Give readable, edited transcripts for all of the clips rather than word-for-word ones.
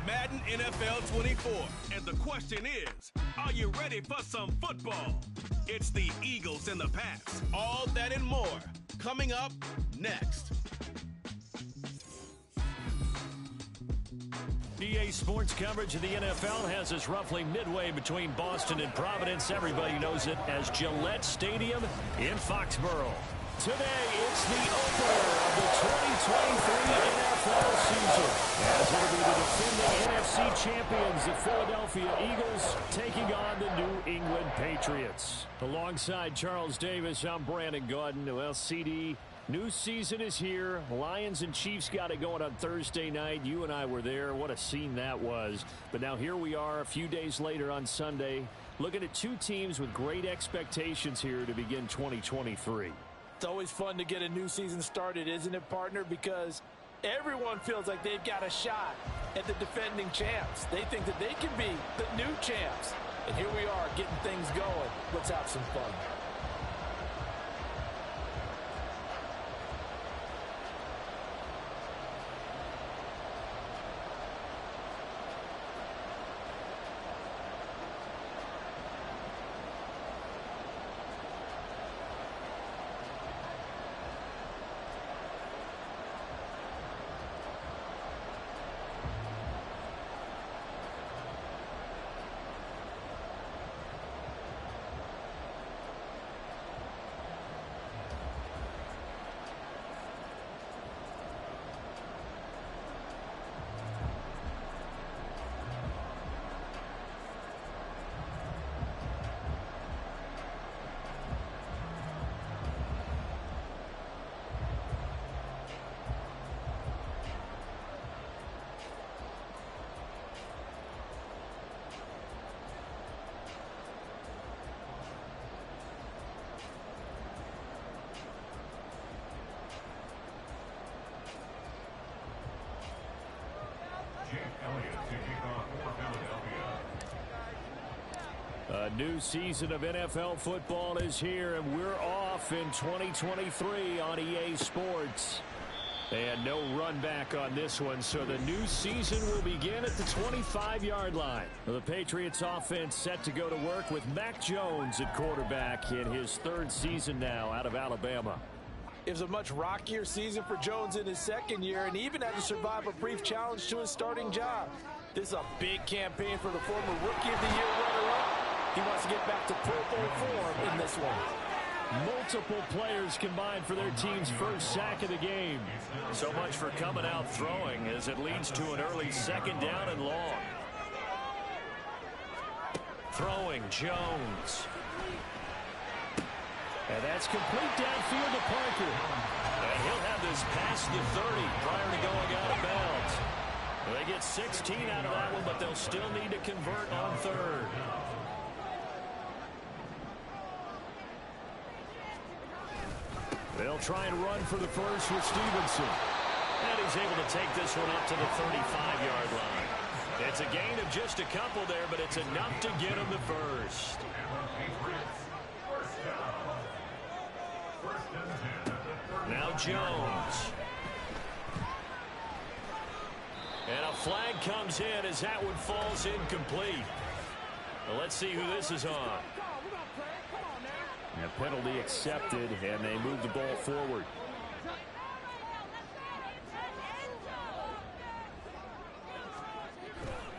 Madden NFL 24. And the question is, are you ready for some football? It's the Eagles and the Pats. All that and more coming up next. EA Sports coverage of the NFL has us roughly midway between Boston and Providence. Everybody knows it as Gillette Stadium in Foxborough. Today, it's the opener of the 2023 NFL season, as it'll be the defending NFC champions, the Philadelphia Eagles, taking on the New England Patriots. Alongside Charles Davis, I'm Brandon Gaudin. Well, CD, new season is here. Lions and Chiefs got it going on Thursday night. You and I were there. What a scene that was. But now here we are a few days later on Sunday, looking at two teams with great expectations here to begin 2023. It's always fun to get a new season started, isn't it, partner? Because everyone feels like they've got a shot at the defending champs. They think that they can be the new champs. And here we are getting things going. Let's have some fun. A new season of NFL football is here, and we're off in 2023 on EA Sports. And no run back on this one, so the new season will begin at the 25-yard line. The Patriots offense set to go to work with Mac Jones at quarterback in his third season now out of Alabama. It was a much rockier season for Jones in his second year, and even had to survive a brief challenge to his starting job. This is a big campaign for the former Rookie of the Year runner-up. He wants to get back to Pro Bowl form in this one. Multiple players combined for their team's first sack of the game. So much for coming out throwing as it leads to an early second down and long. Throwing Jones. And that's complete downfield to Parker. And he'll have this past the 30 prior to going out of bounds. Well, they get 16 out of that one, but they'll still need to convert on third. They'll try and run for the first with Stevenson. And he's able to take this one up to the 35-yard line. It's a gain of just a couple there, but it's enough to get him the first. Now Jones. And a flag comes in as that one falls incomplete. Well, let's see who this is on. A penalty accepted, and they move the ball forward.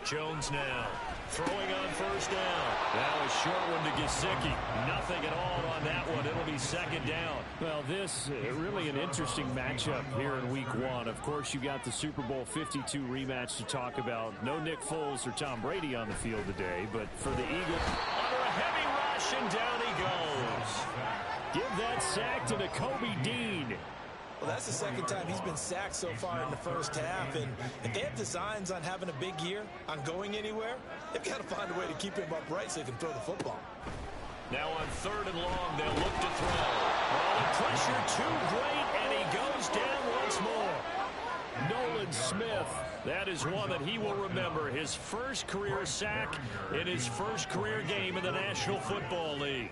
Jones now throwing on first down. Now a short one to Gesicki. Nothing at all on that one. It'll be second down. Well, this really an interesting matchup here in week one. Of course, you got the Super Bowl 52 rematch to talk about. No Nick Foles or Tom Brady on the field today, but for the Eagles, under a heavy rush, and down he goes. Give that sack to Kobe Dean. Well, that's the second time he's been sacked so far in the first half. And if they have designs on having a big year, on going anywhere, they've got to find a way to keep him upright so they can throw the football. Now on third and long, they'll look to throw. Oh, the pressure too great, and he goes down once more. Nolan Smith, that is one that he will remember. His first career sack in his first career game in the National Football League.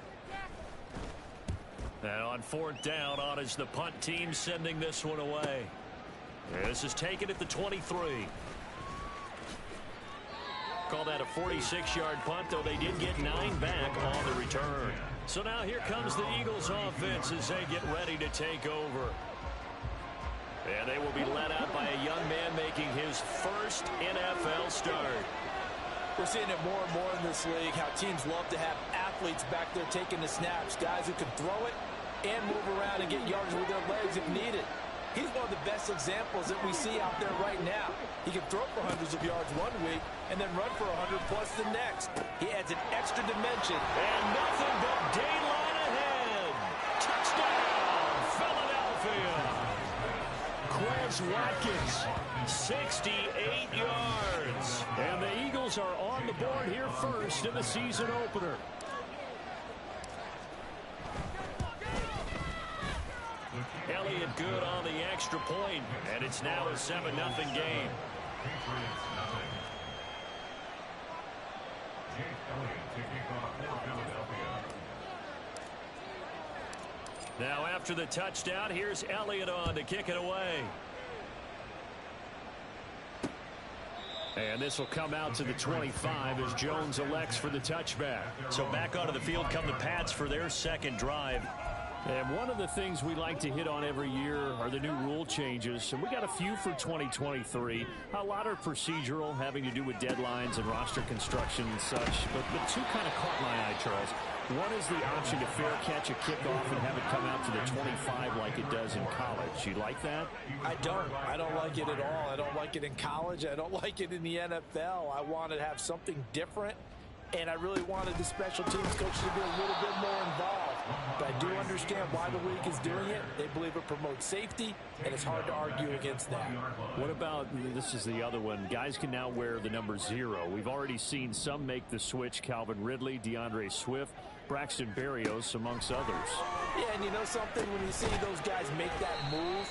And on fourth down, on is the punt team sending this one away. This is taken at the 23. Call that a 46-yard punt, though they did get 9 back on the return. So now here comes the Eagles offense as they get ready to take over. And they will be led out by a young man making his first NFL start. We're seeing it more and more in this league, how teams love to have athletes back there taking the snaps, guys who can throw it and move around and get yards with their legs if needed. He's one of the best examples that we see out there right now. He can throw for hundreds of yards one week and then run for 100+ the next. He adds an extra dimension. And nothing but daylight ahead. Touchdown, Philadelphia. Quez Watkins, 68 yards. And the Eagles are on the board here first in the season opener. Elliott good on the extra point, and it's now a 7-0 game. Now after the touchdown, here's Elliott on to kick it away. And this will come out to the 25 as Jones elects for the touchback. So back onto the field come the Pats for their second drive. And one of the things we like to hit on every year are the new rule changes. And we got a few for 2023. A lot are procedural, having to do with deadlines and roster construction and such. But two kind of caught my eye, Charles. One is the option to fair catch a kickoff and have it come out to the 25 like it does in college. You like that? I don't. I don't like it at all. I don't like it in college. I don't like it in the NFL. I want to have something different. And I really wanted the special teams coach to be a little bit more involved. But I do understand why the league is doing it. They believe it promotes safety, and it's hard to argue against that. What about, this is the other one, guys can now wear the number 0. We've already seen some make the switch, Calvin Ridley, DeAndre Swift, Braxton Berrios, amongst others. Yeah, and you know something? When you see those guys make that move,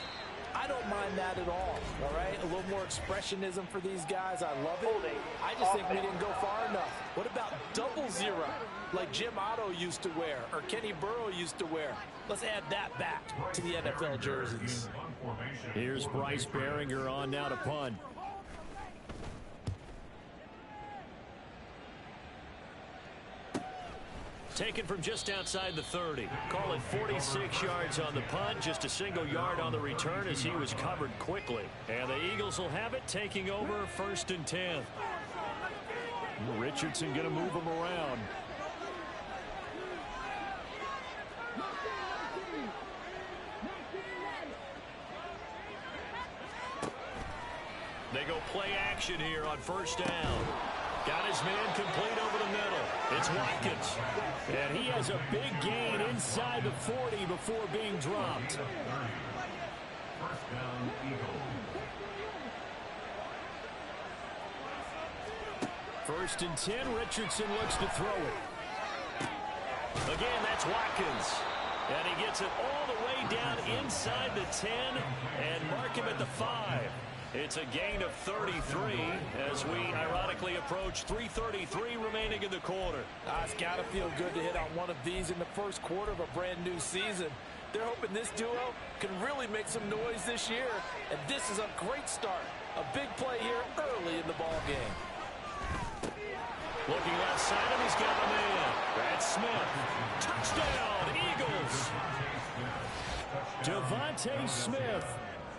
I don't mind that at all right? A little more expressionism for these guys. I love it. I just think we didn't go far enough. What about 00, like Jim Otto used to wear or Kenny Burrow used to wear? Let's add that back to the NFL jerseys. Here's Bryce Behringer on now to punt. Taken from just outside the 30. Call it 46 yards on the punt. Just a single yard on the return as he was covered quickly. And the Eagles will have it taking over 1st and 10. Richardson going to move him around. They go play action here on 1st down. Got his man complete over the middle. It's Watkins. And he has a big gain inside the 40 before being dropped. First and 10, Richardson looks to throw it. Again, that's Watkins. And he gets it all the way down inside the 10 and mark him at the 5. It's a gain of 33 as we ironically approach 3:33 remaining in the quarter. It's got to feel good to hit on one of these in the first quarter of a brand new season. They're hoping this duo can really make some noise this year. And this is a great start. A big play here early in the ball game. Looking left side, and he's got a man. Brad Smith. Touchdown, Eagles. Devontae Smith.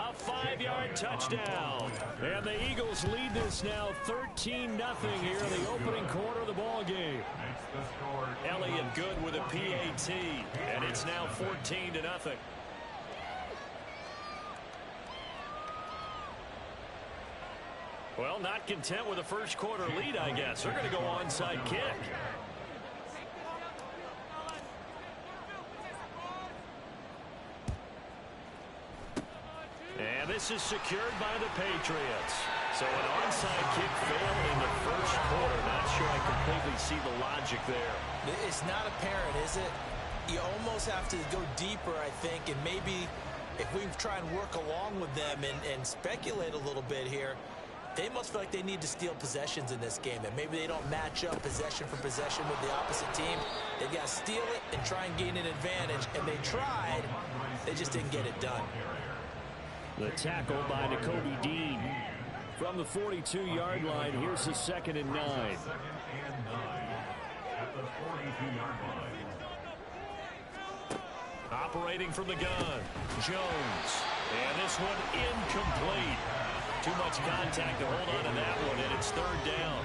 A 5-yard touchdown. And the Eagles lead this now 13-0 here in the opening quarter of the ball game. Elliott good with a PAT. And it's now 14-0. Well, not content with a first quarter lead, I guess. They're going to go onside kick. And this is secured by the Patriots. So an onside kick failed in the first quarter. Not sure I completely see the logic there. It's not apparent, is it? You almost have to go deeper, I think, and maybe if we try and work along with them and speculate a little bit here, they must feel like they need to steal possessions in this game, and maybe they don't match up possession for possession with the opposite team. They've got to steal it and try and gain an advantage, and they tried. They just didn't get it done. The tackle by Nakobe Dean. From the 42-yard line, here's the 2nd and 9. Operating from the gun, Jones. And this one incomplete. Too much contact to hold on to that one, and it's 3rd down.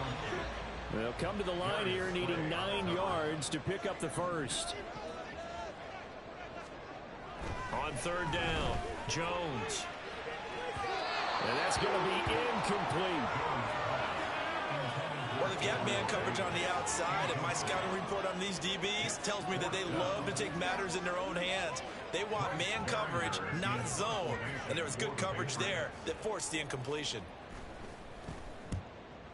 They'll come to the line here needing 9 yards to pick up the first. On 3rd down, Jones. And that's going to be incomplete. Well, they've got man coverage on the outside, and my scouting report on these DBs tells me that they love to take matters in their own hands. They want man coverage, not zone. And there was good coverage there that forced the incompletion.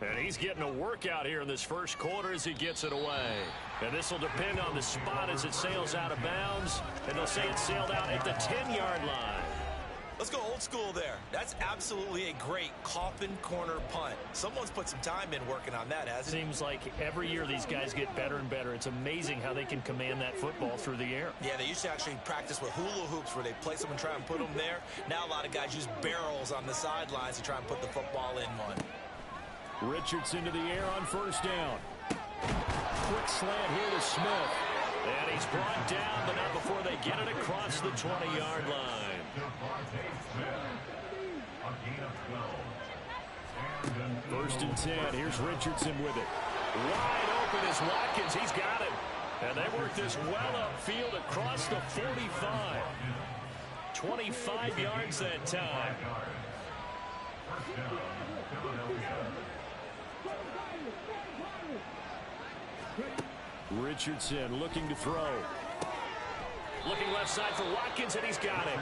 And he's getting a workout here in this first quarter as he gets it away. And this will depend on the spot as it sails out of bounds. And they'll say it sailed out at the 10-yard line. Let's go old school there. That's absolutely a great coffin corner punt. Someone's put some time in working on that, hasn't it? Seems like every year these guys get better and better. It's amazing how they can command that football through the air. Yeah, they used to actually practice with hula hoops where they place them and try and put them there. Now a lot of guys use barrels on the sidelines to try and put the football in one. Richardson to the air on 1st down. Quick slant here to Smith. And he's brought down, but not before they get it across the 20-yard line. 1st and 10. Here's Richardson with it. Wide open is Watkins. He's got it. And they work this well upfield across the 45. 25 yards that time. Richardson looking to throw. Looking left side for Watkins, and he's got him.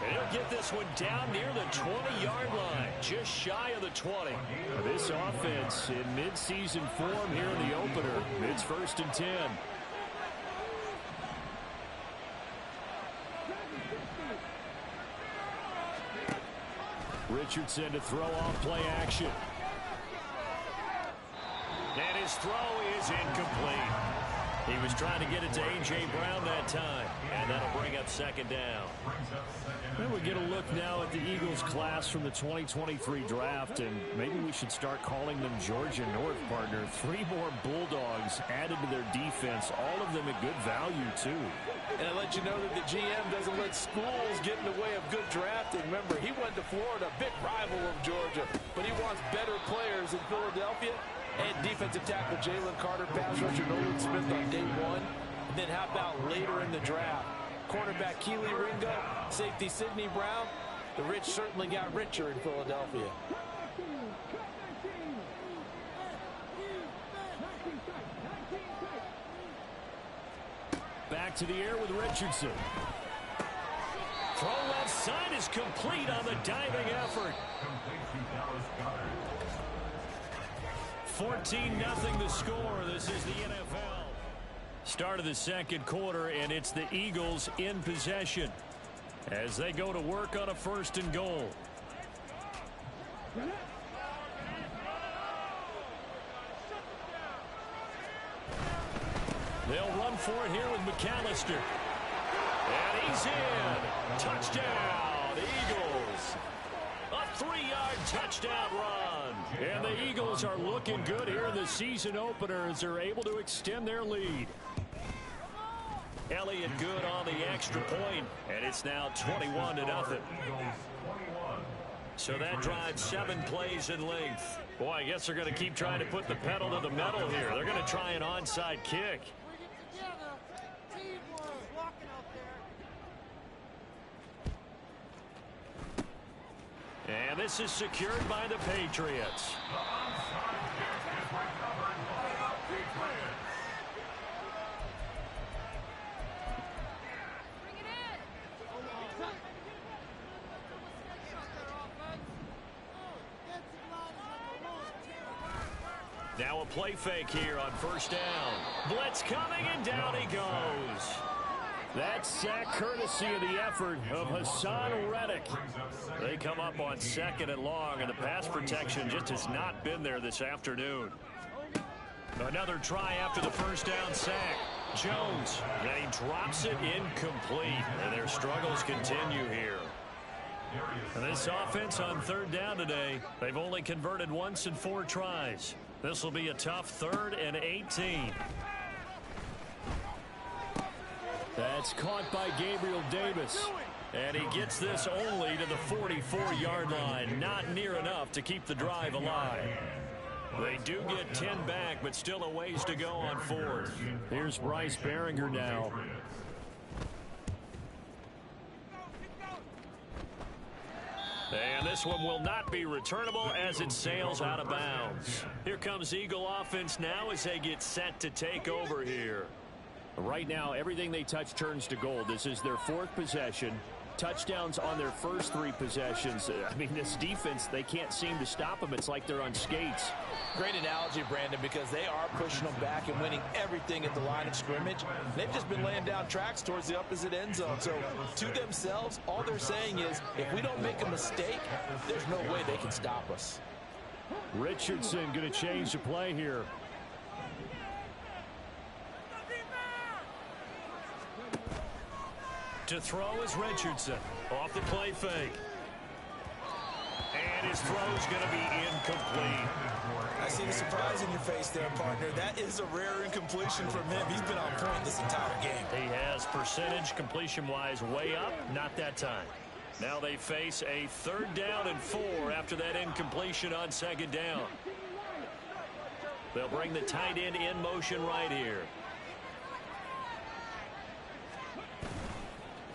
And he'll get this one down near the 20-yard line, just shy of the 20. This offense in mid-season form here in the opener. It's 1st and 10. Richardson to throw off play action. And his throw is incomplete. He was trying to get it to A.J. Brown that time, and that'll bring up 2nd down. And we get a look now at the Eagles class from the 2023 draft, and maybe we should start calling them Georgia North, partner. 3 more Bulldogs added to their defense, all of them at good value, too. And I let you know that the GM doesn't let schools get in the way of good drafting. Remember, he went to Florida, big rival of Georgia, but he wants better players in Philadelphia. And defensive tackle Jalen Carter, pass rusher Nolan Smith on day 1. And then how about later in the draft? Cornerback Keely Ringo, safety Sidney Brown. The rich certainly got richer in Philadelphia. Back to the air with Richardson. Throw left side is complete on the diving effort. 14-0 the score. This is the NFL. Start of the 2nd quarter, and it's the Eagles in possession as they go to work on a 1st and goal. They'll run for it here with McAllister. And he's in. Touchdown, Eagles. A 3-yard touchdown run. And the Eagles are looking good here in the season opener as they're able to extend their lead. Elliott good on the extra point, and it's now 21-0. So that drives 7 plays in length. Boy, I guess they're going to keep trying to put the pedal to the metal here. They're going to try an onside kick. And this is secured by the Patriots. Now a play fake here on 1st down. Blitz coming, and down he goes. That sack courtesy of the effort of Hassan Reddick. They come up on 2nd and long, and the pass protection just has not been there this afternoon. Another try after the 1st down sack. Jones, and he drops it incomplete, and their struggles continue here. And this offense on third down today, they've only converted once in 4 tries. This will be a tough 3rd and 18. That's caught by Gabriel Davis. And he gets this only to the 44-yard line. Not near enough to keep the drive alive. They do get 10 back, but still a ways to go on 4th. Here's Bryce Behringer now. And this one will not be returnable as it sails out of bounds. Here comes Eagle offense now as they get set to take over here. Right now, everything they touch turns to gold. This is their 4th possession. Touchdowns on their first 3 possessions. I mean, this defense, they can't seem to stop them. It's like they're on skates. Great analogy, Brandon, because they are pushing them back and winning everything at the line of scrimmage. They've just been laying down tracks towards the opposite end zone. So, to themselves, all they're saying is, if we don't make a mistake, there's no way they can stop us. Richardson going to change the play here. To throw is Richardson. Off the play fake. And his throw's going to be incomplete. I see the surprise in your face there, partner. That is a rare incompletion from him. He's been on point this entire game. He has percentage completion-wise way up. Not that time. Now they face a 3rd down and 4 after that incompletion on 2nd down. They'll bring the tight end in motion right here.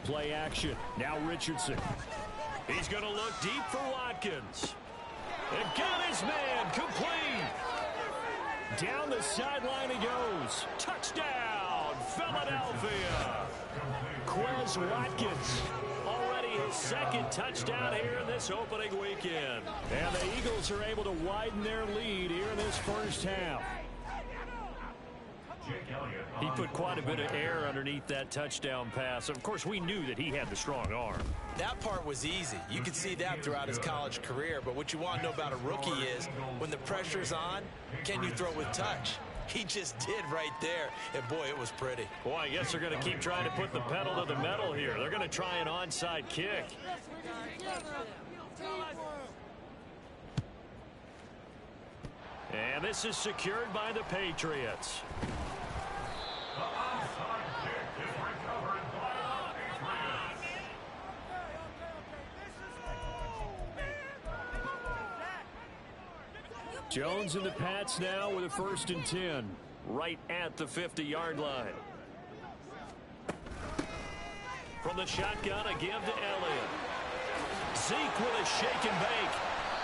Play action. Now Richardson. He's going to look deep for Watkins. And got his man complete. Down the sideline he goes. Touchdown, Philadelphia. Quez Watkins. Already his 2nd touchdown here in this opening weekend. And the Eagles are able to widen their lead here in this first half. He put quite a bit of air underneath that touchdown pass. Of course, we knew that he had the strong arm. That part was easy. You could see that throughout his college career. But what you want to know about a rookie is when the pressure's on, can you throw with touch? He just did right there. And, boy, it was pretty. Boy, I guess they're going to keep trying to put the pedal to the metal here. They're going to try an onside kick. And this is secured by the Patriots. Jones and the Pats now with a 1st and 10. Right at the 50-yard line. From the shotgun, a give to Elliott. Zeke with a shake and bake.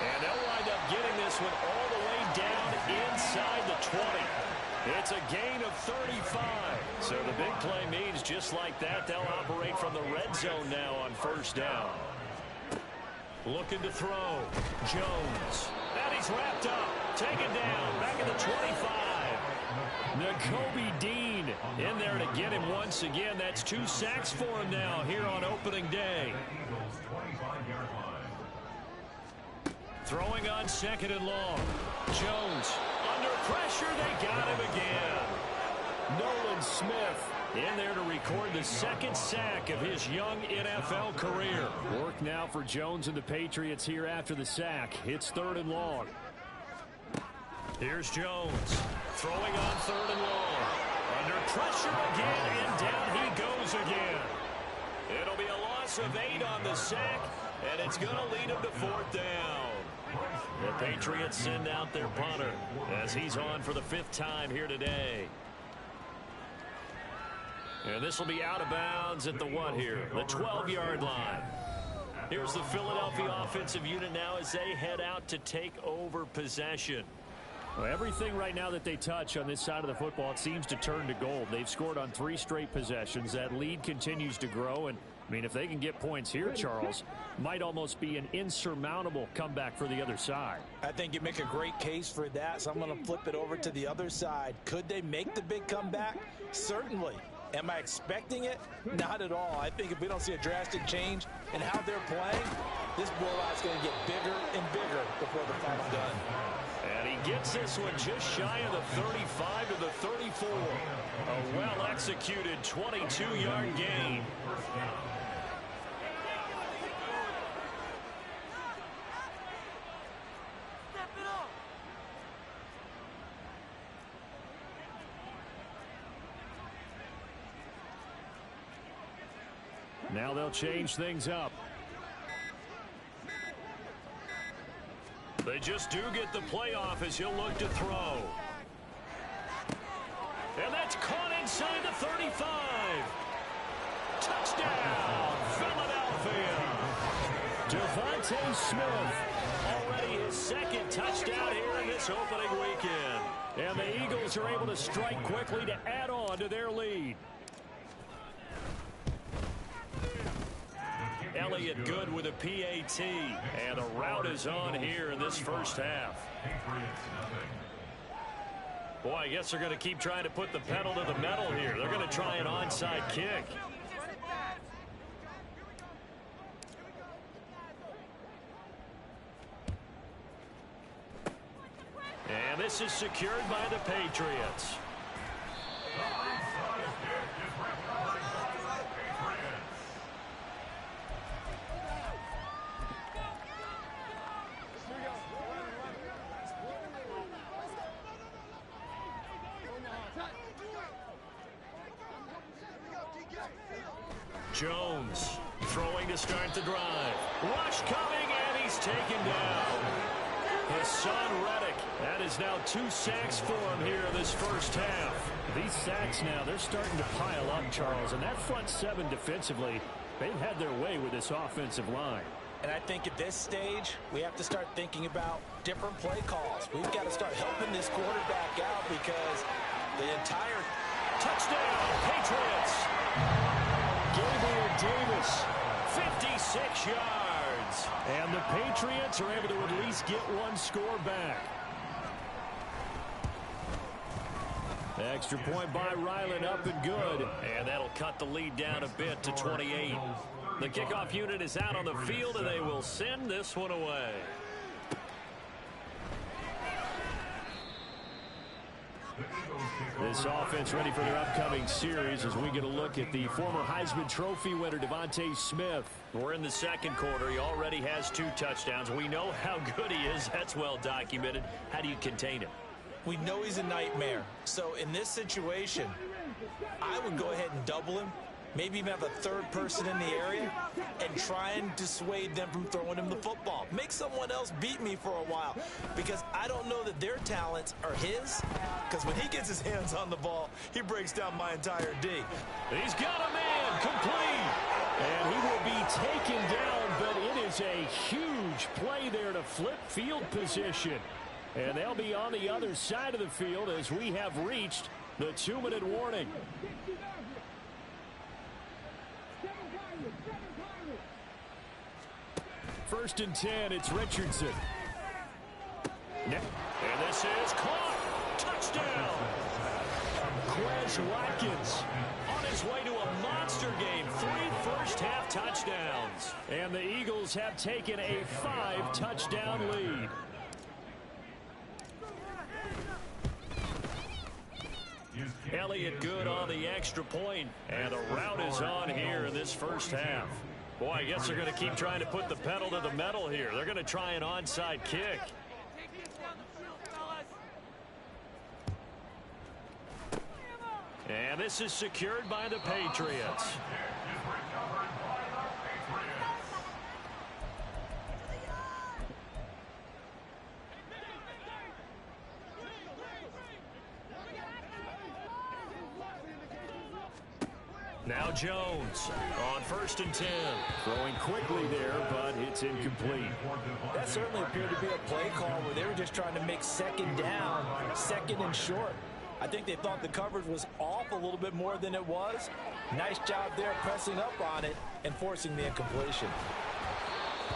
And they'll wind up getting this one all the way down inside the 20. It's a gain of 35. So the big play means just like that, they'll operate from the red zone now on 1st down. Looking to throw. Jones. And he's wrapped up. Taken down. Back at the 25. Nakobe Dean in there to get him once again. That's 2 sacks for him now here on opening day. Throwing on 2nd and long. Jones under pressure. They got him again. Nolan Smith in there to record the 2nd sack of his young NFL career. Work now for Jones and the Patriots here after the sack. It's 3rd and long. Here's Jones throwing on 3rd and long. Under pressure again, and down he goes again. It'll be a loss of 8 on the sack, and it's going to lead him to 4th down. The Patriots send out their punter as he's on for the 5th time here today. And this will be out of bounds at the what here? The 12-yard line. Here's the Philadelphia offensive unit now as they head out to take over possession. Well, everything right now that they touch on this side of the football, it seems to turn to gold. They've scored on 3 straight possessions. That lead continues to grow. And, I mean, if they can get points here, Charles, might almost be an insurmountable comeback for the other side. I think you make a great case for that, so I'm going to flip it over to the other side. Could they make the big comeback? Certainly. Am I expecting it? Not at all. I think if we don't see a drastic change in how they're playing, this blowout's going to get bigger and bigger before the final done. And he gets this one just shy of the 35 to the 34. A well-executed 22-yard gain. Now they'll change things up. They just do get the playoff as he'll look to throw. And that's caught inside the 35. Touchdown, Philadelphia. Devontae Smith, already his second touchdown here in this opening weekend. And the Eagles are able to strike quickly to add on to their lead. Elliott good with a PAT. And the route is on here in this first half. Boy, I guess they're going to keep trying to put the pedal to the metal here. They're going to try an onside kick. And this is secured by the Patriots. Jones throwing to start the drive. Rush coming, and he's taken down. Hassan Reddick. That is now 2 sacks for him here in this first half. These sacks now, they're starting to pile up, Charles. And that front seven defensively, they've had their way with this offensive line. And I think at this stage, we have to start thinking about different play calls. We've got to start helping this quarterback out because the entire touchdown, Patriots. Gabriel Davis, 56 yards. And the Patriots are able to at least get one score back. Extra point by Ryland, up and good. And that'll cut the lead down a bit to 28. The kickoff unit is out on the field, and they will send this one away. This offense ready for their upcoming series as we get a look at the former Heisman Trophy winner, Devontae Smith. We're in the second quarter. He already has 2 touchdowns. We know how good he is. That's well documented. How do you contain him? We know he's a nightmare. So in this situation, I would go ahead and double him. Maybe even have a third person in the area and try and dissuade them from throwing him the football. Make someone else beat me for a while because I don't know that their talents are his, because when he gets his hands on the ball, he breaks down my entire D. He's got a man complete. And he will be taken down, but it is a huge play there to flip field position. And they'll be on the other side of the field as we have reached the 2-minute warning. First and 10, it's Richardson. And this is caught. Touchdown. Quez Watkins on his way to a monster game. 3 first-half touchdowns. And the Eagles have taken a 5-touchdown lead. Elliott good on the extra point. And the route is on here in this first half. Boy, I guess they're going to keep trying to put the pedal to the metal here. They're going to try an onside kick. And this is secured by the Patriots. Now Jones on first and 10. Throwing quickly there, but it's incomplete. That certainly appeared to be a play call where they were just trying to make second down, second and short. I think they thought the coverage was off a little bit more than it was. Nice job there pressing up on it and forcing the incompletion.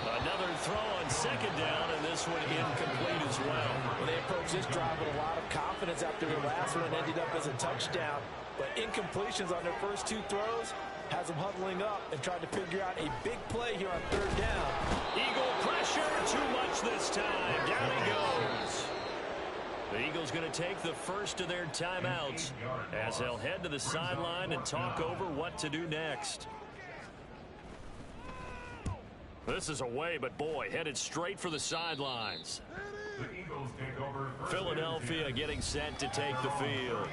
Another throw on second down, and this one incomplete as well. Well, they approached this drive with a lot of confidence after the last one ended up as a touchdown. But incompletions on their first 2 throws has them huddling up and trying to figure out a big play here on third down. Eagle pressure, too much this time. Down he goes. The Eagles going to take the first of their timeouts as they'll head to the sideline and talk over what to do next. This is away, but boy, headed straight for the sidelines. The Eagles take over Philadelphia getting set to take the field.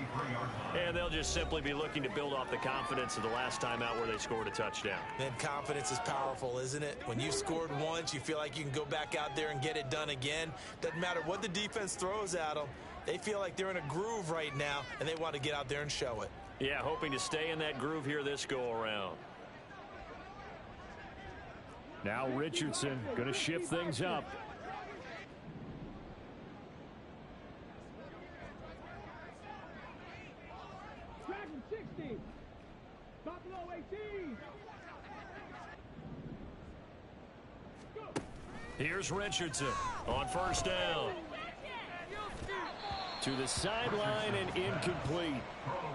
And they'll just simply be looking to build off the confidence of the last time out where they scored a touchdown. And confidence is powerful, isn't it? When you've scored once, you feel like you can go back out there and get it done again. Doesn't matter what the defense throws at them. They feel like they're in a groove right now, and they want to get out there and show it. Yeah, hoping to stay in that groove here this go-around. Now Richardson going to shift things up. Dragon 60. Buffalo 18. Here's Richardson on first down. To the sideline and incomplete.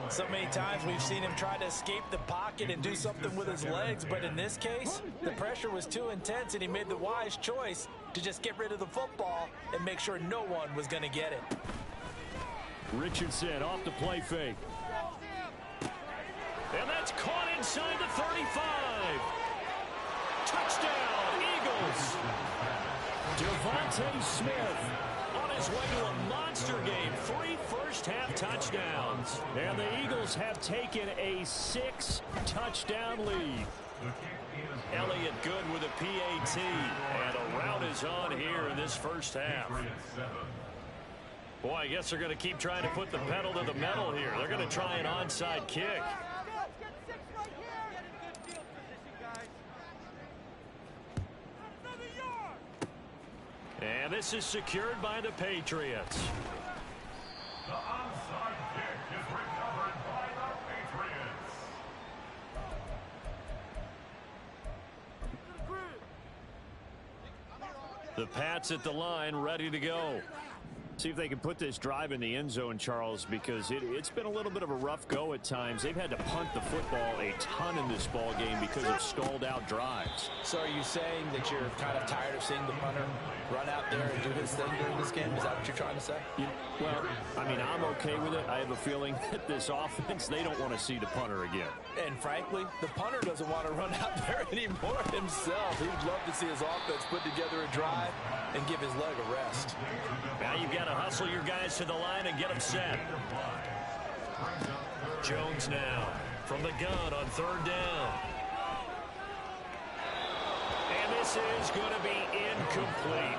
So many times we've seen him try to escape the pocket and do something with his legs, but in this case, the pressure was too intense and he made the wise choice to just get rid of the football and make sure no one was going to get it. Richardson off the play fake. And that's caught inside the 35. Touchdown, Eagles. Devontae Smith on his way to a monster game. 3 first-half touchdowns. And the Eagles have taken a 6-touchdown lead. Elliott good with a PAT. And a rout is on here in this first half. Boy, I guess they're going to keep trying to put the pedal to the metal here. They're going to try an onside kick. And this is secured by the Patriots. The onside kick is recovered by the Patriots. The Pats at the line, ready to go. See if they can put this drive in the end zone, Charles, because it's been a little bit of a rough go at times. They've had to punt the football a ton in this ball game because of stalled out drives. So are you saying that you're kind of tired of seeing the punter run out there and do his thing during this game? Is that what you're trying to say? Well, I mean, I'm okay with it. I have a feeling that this offense, they don't want to see the punter again. And frankly, the punter doesn't want to run out there anymore himself. He would love to see his offense put together a drive and give his leg a rest. Now you've got to hustle your guys to the line and get them set. Jones now from the gun on third down. And this is going to be incomplete.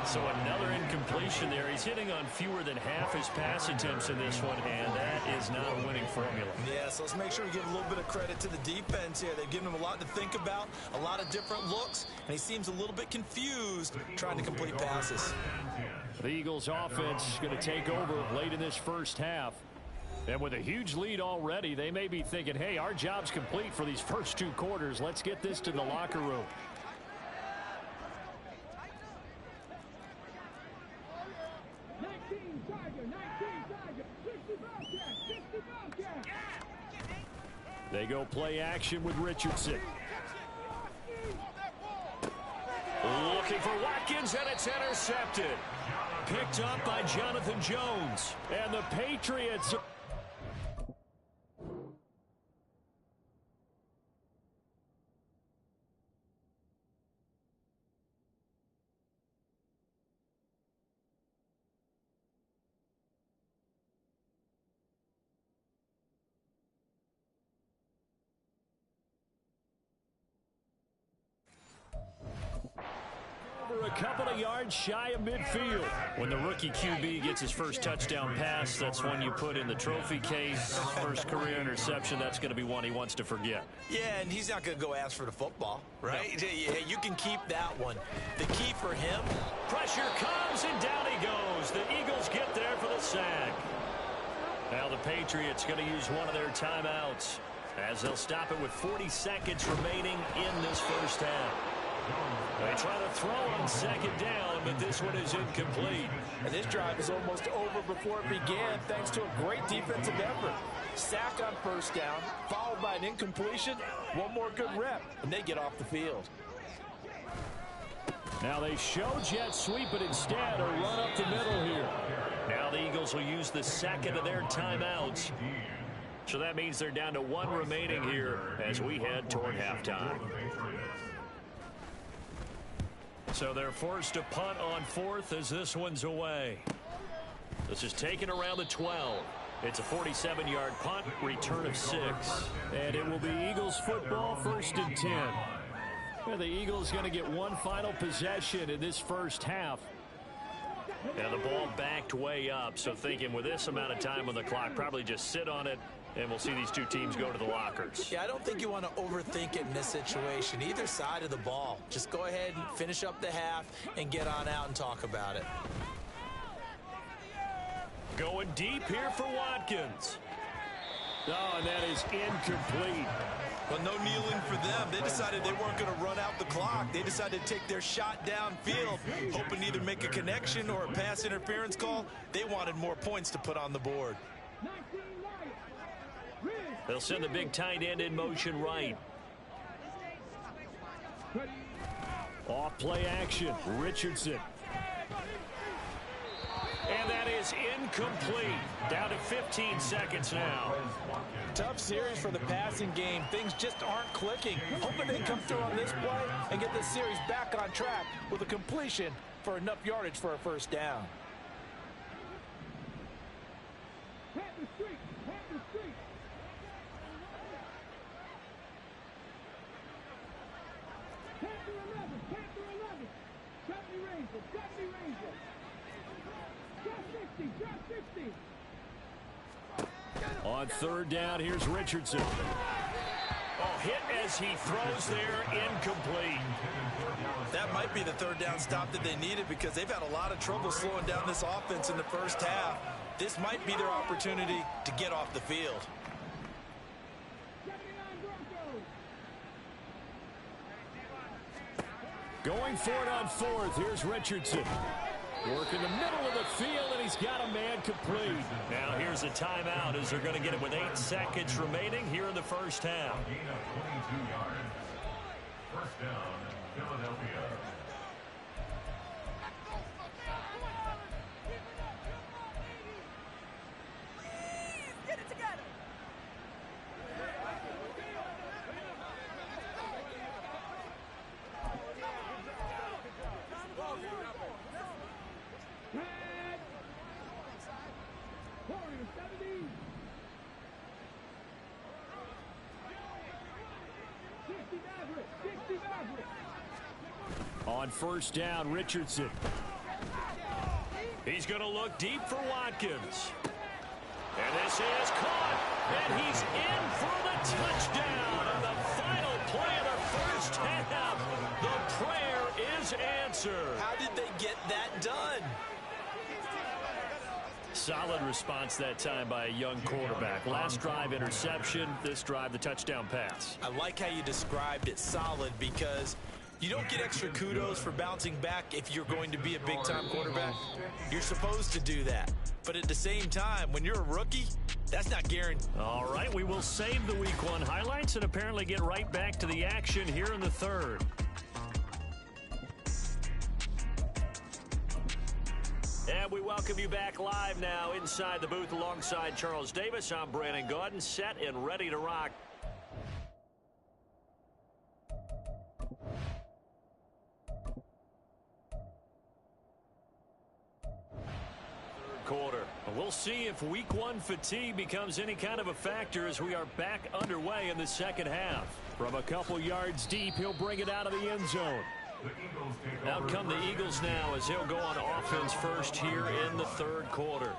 So another incompletion there. He's hitting on fewer than half his pass attempts in this one, and that is not a winning formula. Yeah, so let's make sure we give a little bit of credit to the defense here. They've given him a lot to think about, a lot of different looks, and he seems a little bit confused trying to complete passes. The Eagles offense is going to take over late in this first half. And with a huge lead already, they may be thinking, hey, our job's complete for these first 2 quarters. Let's get this to the locker room. They go play action with Richardson. Looking for Watkins, and it's intercepted. Picked up by Jonathan Jones. And the Patriots... a couple of yards shy of midfield. When the rookie QB gets his first touchdown pass, that's one you put in the trophy case. First career interception, that's going to be one he wants to forget. Yeah, and he's not going to go ask for the football, right? No. Yeah, you can keep that one. The key for him... Pressure comes, and down he goes. The Eagles get there for the sack. Now the Patriots going to use one of their timeouts as they'll stop it with 40 seconds remaining in this first half. They try to throw on second down, but this one is incomplete. And this drive is almost over before it began, thanks to a great defensive effort. Sack on first down, followed by an incompletion, one more good rep, and they get off the field. Now they show jet sweep, but instead a run up the middle here. Now the Eagles will use the second of their timeouts. So that means they're down to 1 remaining here as we head toward halftime. So they're forced to punt on fourth as this one's away. This is taken around the 12. It's a 47-yard punt, return of 6. And it will be Eagles football, 1st and 10. Well, the Eagles going to get one final possession in this first half. And the ball backed way up, so thinking with this amount of time on the clock, probably just sit on it, and we'll see these two teams go to the lockers. Yeah, I don't think you want to overthink it in this situation, either side of the ball. Just go ahead and finish up the half and get on out and talk about it. Going deep here for Watkins. Oh, and that is incomplete. Well, no kneeling for them. They decided they weren't going to run out the clock. They decided to take their shot downfield, hoping to either make a connection or a pass interference call. They wanted more points to put on the board. They'll send the big tight end in motion right. Off play action. Richardson. And that is incomplete. Down to 15 seconds now. Tough series for the passing game. Things just aren't clicking. Hoping they come through on this play and get this series back on track with a completion for enough yardage for a first down. On 3rd down, here's Richardson. Oh, hit as he throws there, incomplete. That might be the 3rd down stop that they needed because they've had a lot of trouble slowing down this offense in the first half. This might be their opportunity to get off the field. Going for it on 4th, here's Richardson. Working the middle of the field, and he's got a man complete. Now here's a timeout as they're going to get it with 8 seconds remaining here in the first half. Gain of 22 yards. First down, Philadelphia. Get it together. On 1st down, Richardson. He's going to look deep for Watkins. And this is caught. And he's in for the touchdown. And the final play of the first half. The prayer is answered. How did they get that done? Solid response that time by a young quarterback. Last drive, interception. This drive, the touchdown pass. I like how you described it, solid, because you don't get extra kudos for bouncing back if you're going to be a big-time quarterback. You're supposed to do that. But at the same time, when you're a rookie, that's not guaranteed. All right, we will save the Week 1 highlights and apparently get right back to the action here in the 3rd. And we welcome you back live now inside the booth alongside Charles Davis. I'm Brandon Gaudin, set and ready to rock. Quarter. We'll see if Week 1 fatigue becomes any kind of a factor as we are back underway in the second half. From a couple yards deep, he'll bring it out of the end zone. Out come the Eagles now as he'll go on offense first here in the 3rd quarter.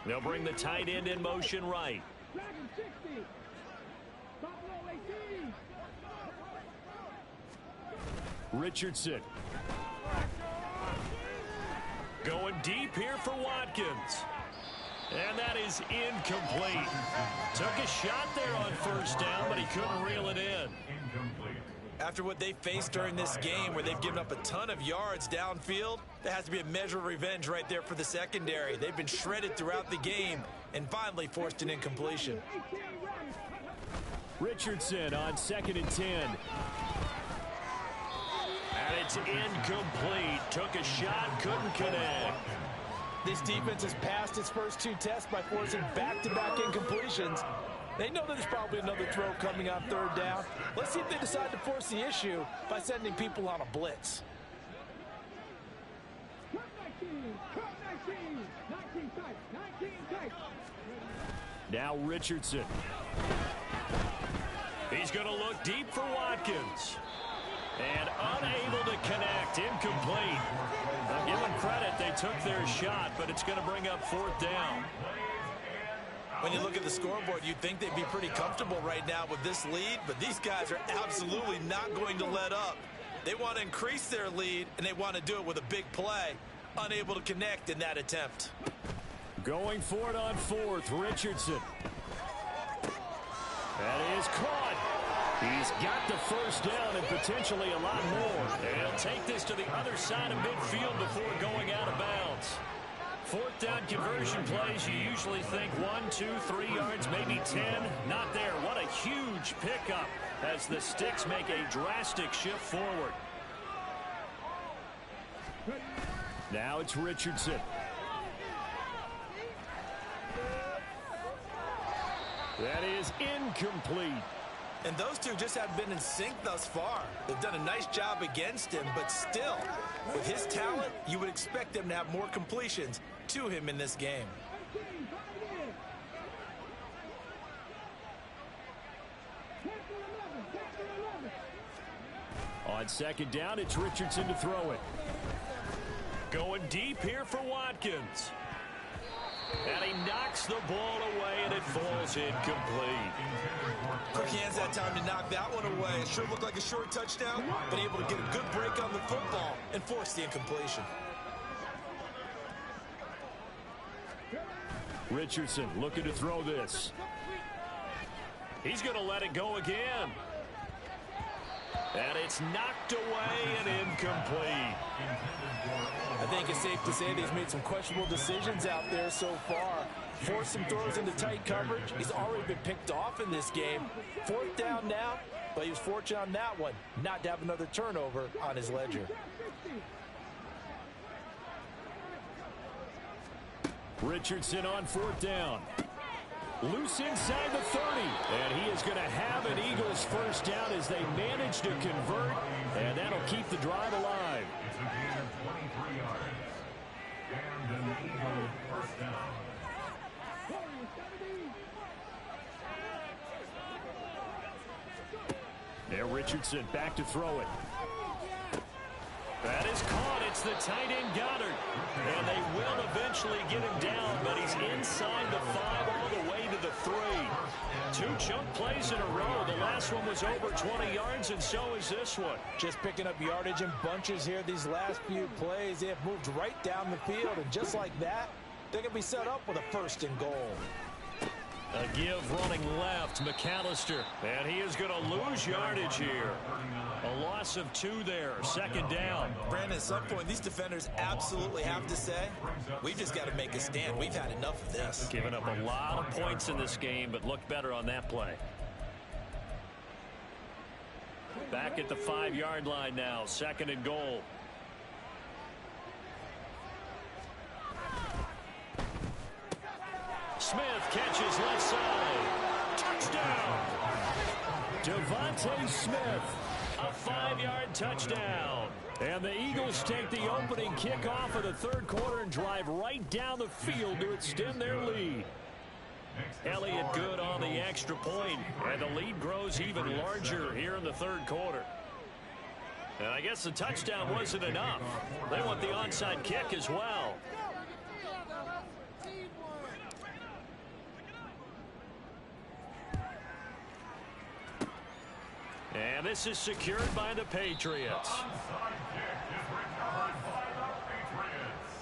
They'll bring the tight end in motion right. Richardson. Going deep here for Watkins. And that is incomplete. Took a shot there on 1st down, but he couldn't reel it in. After what they faced during this game where they've given up a ton of yards downfield, there has to be a measure of revenge right there for the secondary. They've been shredded throughout the game and finally forced an incompletion. Richardson on 2nd and 10. And it It's incomplete. Took a shot, couldn't connect. This defense has passed its first 2 tests by forcing back-to-back incompletions. They know that there's probably another throw coming on 3rd down. Let's see if they decide to force the issue by sending people on a blitz. Now Richardson. He's going to look deep for Watkins. And unable to connect. Incomplete. I'll give them credit. They took their shot, but it's going to bring up 4th down. When you look at the scoreboard, you'd think they'd be pretty comfortable right now with this lead, but these guys are absolutely not going to let up. They want to increase their lead, and they want to do it with a big play. Unable to connect in that attempt. Going for it on 4th, Richardson. That is caught. He's got the 1st down and potentially a lot more. And he'll take this to the other side of midfield before going out of bounds. 4th down conversion plays, you usually think 1, 2, 3 yards, maybe 10. Not there. What a huge pickup as the Sticks make a drastic shift forward. Now it's Richardson. That is incomplete. And those two just haven't been in sync thus far. They've done a nice job against him, but still, with his talent, you would expect them to have more completions to him in this game. On 2nd down, it's Richardson to throw it. Going deep here for Watkins. And he knocks the ball away, and it falls incomplete. Quick hands that time to knock that one away. It sure looked like a short touchdown, but able to get a good break on the football and force the incompletion. Richardson looking to throw this. He's going to let it go again. And it's knocked away and incomplete. I think it's safe to say that he's made some questionable decisions out there so far. Forced some throws into tight coverage. He's already been picked off in this game. 4th down now, but he was fortunate on that one not to have another turnover on his ledger. Richardson on 4th down. Loose inside the 30. And he is going to have an Eagles 1st down as they manage to convert. And that'll keep the drive alive. It's a gain of 23 yards. And an Eagles 1st down. There, Richardson back to throw it. That is caught. It's the tight end Goddard. And they will eventually get him down, but he's inside the 5 all the way to the 3. 2 chunk plays in a row. The last one was over 20 yards, and so is this one. Just picking up yardage in bunches here these last few plays. They have moved right down the field, and just like that, they're going to be set up with a 1st and goal. A give running left, McAllister. And he is going to lose yardage here. A loss of 2 there, 2nd down. Brandon, at some point, these defenders absolutely have to say, we've just got to make a stand. We've had enough of this. Giving up a lot of points in this game, but looked better on that play. Back at the 5-yard line now, 2nd and goal. Smith catches left side. Touchdown. Devontae Smith. A 5-yard touchdown. And the Eagles take the opening kickoff of the 3rd quarter and drive right down the field to extend their lead. Elliott good on the extra point, and the lead grows even larger here in the 3rd quarter. And I guess the touchdown wasn't enough. They want the onside kick as well. And this is secured by the Patriots. Onside kick is recovered by the Patriots.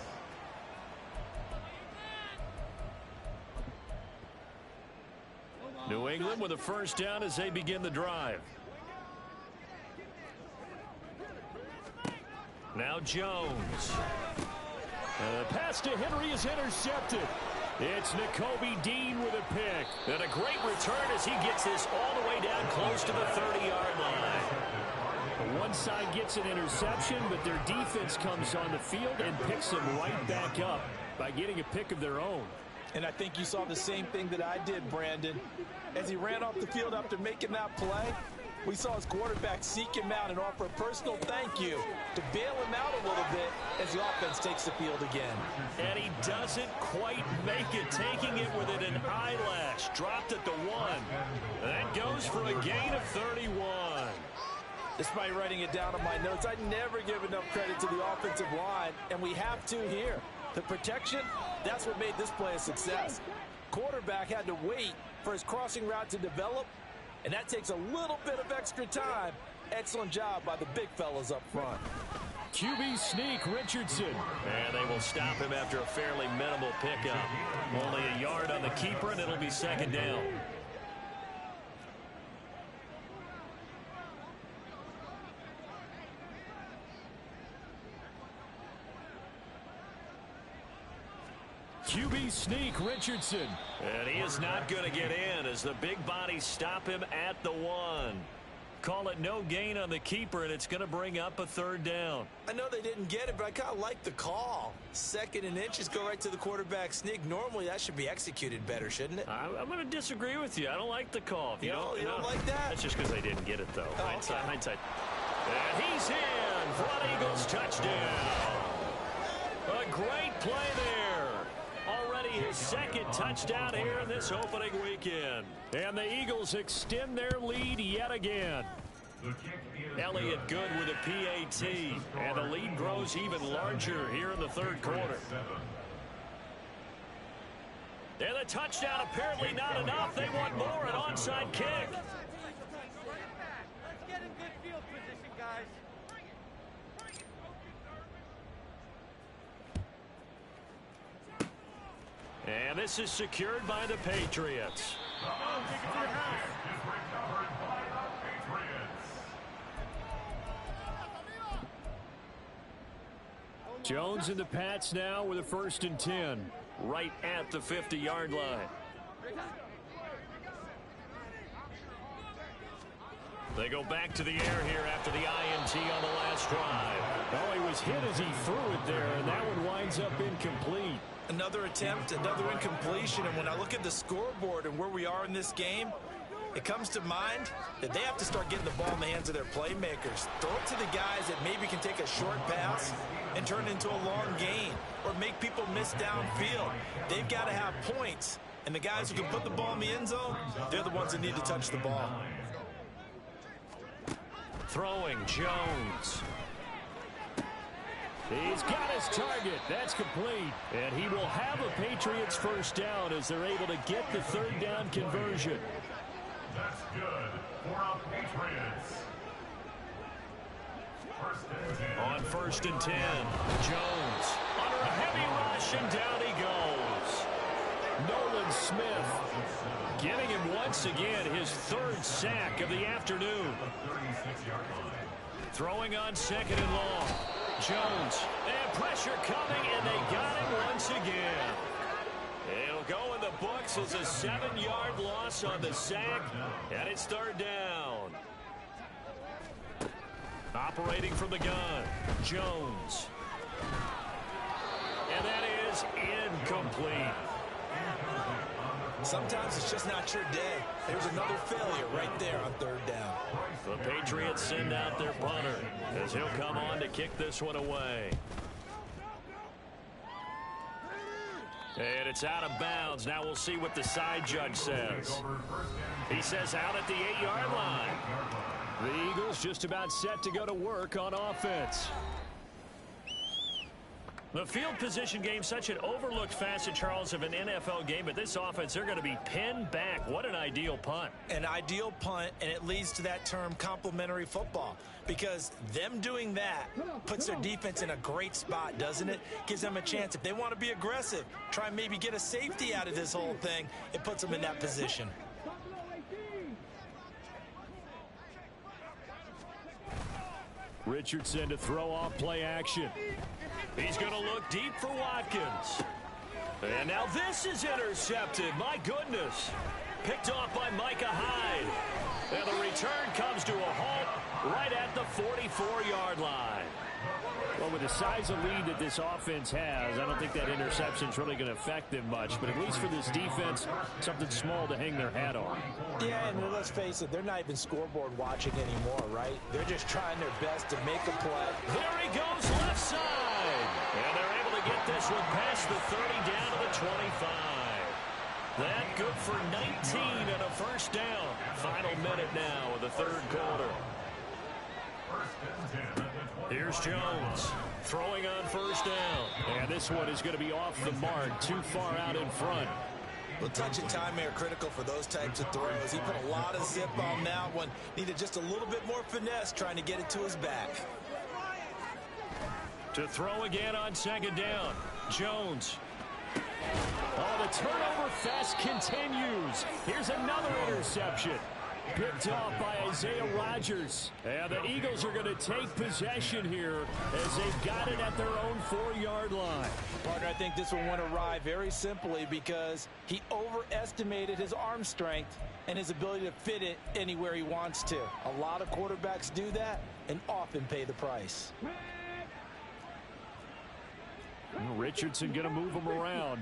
New England with a 1st down as they begin the drive. Now Jones. And the pass to Henry is intercepted. It's Nakobe Dean with a pick. And a great return as he gets this all the way down close to the 30-yard line. One side gets an interception, but their defense comes on the field and picks them right back up by getting a pick of their own. And I think you saw the same thing that I did, Brandon. As he ran off the field after making that play, we saw his quarterback seek him out and offer a personal thank you to bail him out a little bit as the offense takes the field again. And he doesn't quite make it, taking it within an eyelash. Dropped at the 1. That goes for a gain of 31. Despite writing it down on my notes, I never give enough credit to the offensive line, and we have to here. The protection, that's what made this play a success. Quarterback had to wait for his crossing route to develop, and that takes a little bit of extra time. Excellent job by the big fellas up front. QB sneak, Richardson. And they will stop him after a fairly minimal pickup. Only a yard on the keeper, and it'll be second down. QB sneak, Richardson. And he is not going to get in as the big bodies stop him at the 1. Call it no gain on the keeper, and it's going to bring up a third down. I know they didn't get it, but I kind of like the call. 2nd and inches, go right to the quarterback sneak. Normally, that should be executed better, shouldn't it? I'm going to disagree with you. I don't like the call. You don't like that? That's just because they didn't get it, though. Oh, Hindsight. And he's in for an Eagles touchdown. A great play there. Already his 2nd touchdown here in this opening weekend. And the Eagles extend their lead yet again. Elliott good with a PAT. And the lead grows even larger here in the 3rd quarter. And the touchdown apparently not enough. They want more, an onside kick. Let's get in good field position, guys. And this is secured by the Patriots. Jones and the Pats now with a 1st and 10. Right at the 50-yard line. They go back to the air here after the INT on the last drive. Oh, he was hit as he threw it there, and that one winds up incomplete. Another attempt, another incompletion, and when I look at the scoreboard and where we are in this game, it comes to mind that they have to start getting the ball in the hands of their playmakers. Throw it to the guys that maybe can take a short pass and turn it into a long gain or make people miss downfield. They've got to have points, and the guys who can put the ball in the end zone, they're the ones that need to touch the ball. Throwing Jones. He's got his target. That's complete. And he will have a Patriots 1st down as they're able to get the 3rd down conversion. That's good for our Patriots. On 1st and 10, Jones under a heavy rush, and down he goes. Nolan Smith giving him once again his 3rd sack of the afternoon. Throwing on 2nd and long. Jones, and pressure coming, and they got him once again. It'll go in the books as a 7-yard loss on the sack, and it's 3rd down. Operating from the gun, Jones. And that is incomplete. Sometimes it's just not your day. There's another failure right there on 3rd down. The Patriots send out their punter as he'll come on to kick this one away. And it's out of bounds. Now we'll see what the side judge says. He says out at the 8-yard line. The Eagles just about set to go to work on offense. The field position game, such an overlooked facet, Charles, of an NFL game, but this offense, they're going to be pinned back. What an ideal punt. An ideal punt, and it leads to that term complementary football, because them doing that puts their defense in a great spot, doesn't it? Gives them a chance. If they want to be aggressive, try and maybe get a safety out of this whole thing, it puts them in that position. Richardson to throw off play action. He's going to look deep for Watkins. And now this is intercepted. My goodness. Picked off by Micah Hyde. And the return comes to a halt right at the 44-yard line. Well, with the size of lead that this offense has, I don't think that interception's really going to affect them much. But at least for this defense, something small to hang their hat on. Yeah, and let's face it, they're not even scoreboard watching anymore, right? They're just trying their best to make a play. There he goes left side. And they're able to get this one past the 30 down to the 25. That good for 19 and a first down. Final minute now of the third quarter. Here's Jones throwing on first down. And this one is going to be off the mark, too far out in front. Well, touch and time are critical for those types of throws. He put a lot of zip on that one. Needed just a little bit more finesse trying to get it to his back. To throw again on second down. Jones. Oh, the turnover fest continues. Here's another interception. Picked off by Isaiah Rodgers. And the Eagles are going to take possession here as they've got it at their own 4-yard line. Partner, I think this one went awry very simply because he overestimated his arm strength and his ability to fit it anywhere he wants to. A lot of quarterbacks do that and often pay the price. Richardson going to move him around.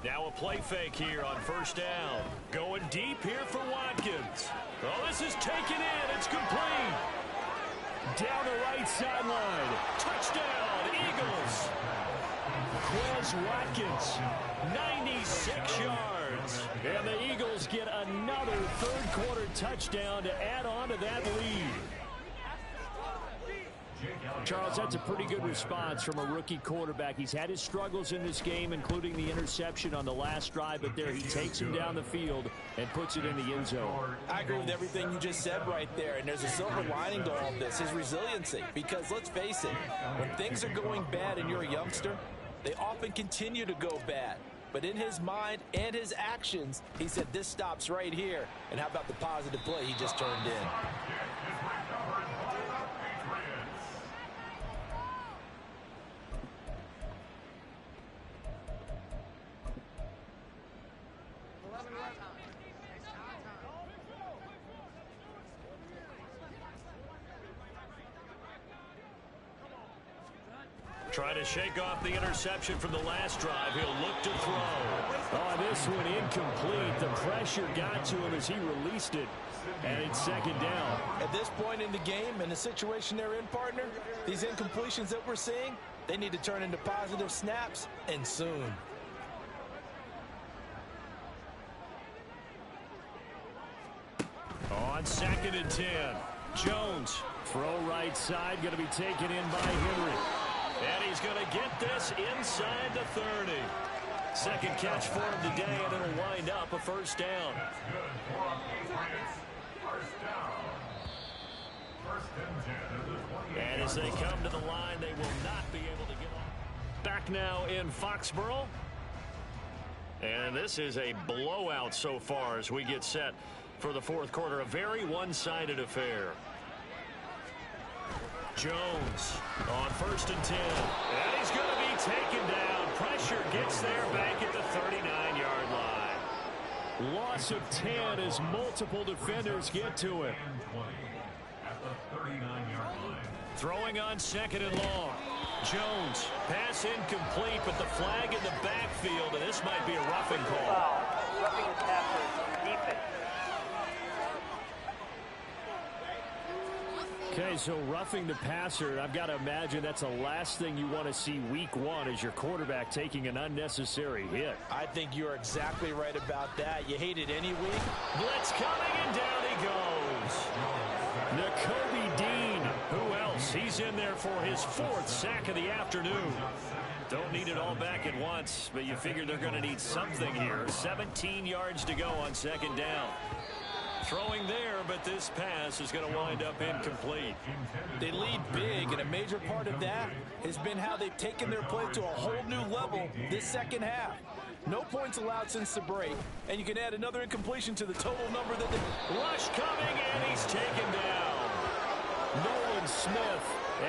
Now a play fake here on first down. Going deep here for Watkins. Oh, this is taken in. It's complete. Down the right sideline. Touchdown, Eagles. Quez Watkins. 96 yards. And the Eagles get another third quarter touchdown to add on to that lead. Charles, that's a pretty good response from a rookie quarterback. He's had his struggles in this game, including the interception on the last drive, but there he takes him down the field and puts it in the end zone. I agree with everything you just said right there, and there's a silver lining to all of this, his resiliency. Because let's face it, when things are going bad and you're a youngster, they often continue to go bad. But in his mind and his actions, he said this stops right here. And how about the positive play he just turned in? Trying to shake off the interception from the last drive. He'll look to throw. Oh, this one incomplete. The pressure got to him as he released it. And it's second down. At this point in the game, in the situation they're in, partner, these incompletions that we're seeing, they need to turn into positive snaps, and soon. On second and 10. Jones. Throw right side, going to be taken in by Henry. And he's going to get this inside the 30. Second catch for him today, and it'll wind up a first down. And as they come to the line, they will not be able to get off. Back now in Foxborough. And this is a blowout so far as we get set for the fourth quarter. A very one-sided affair. Jones on first and 10. And he's going to be taken down. Pressure gets there back at the 39-yard line. Loss of 10 as multiple defenders get to it. Throwing on second and long. Jones, pass incomplete, but the flag in the backfield, and this might be a roughing call. Roughing the passer, defense. Okay, so roughing the passer, I've got to imagine that's the last thing you want to see week one is your quarterback taking an unnecessary hit. I think you're exactly right about that. You hate it any week. Blitz coming, and down he goes. Nakobe Dean. Who else? He's in there for his fourth sack of the afternoon. Don't need it all back at once, but you figure they're going to need something here. 17 yards to go on second down. Throwing there, but this pass is going to wind up incomplete. They lead big, and a major part of that has been how they've taken their play to a whole new level this second half. No points allowed since the break, and you can add another incompletion to the total number that they... Rush coming, and he's taken down. Nolan Smith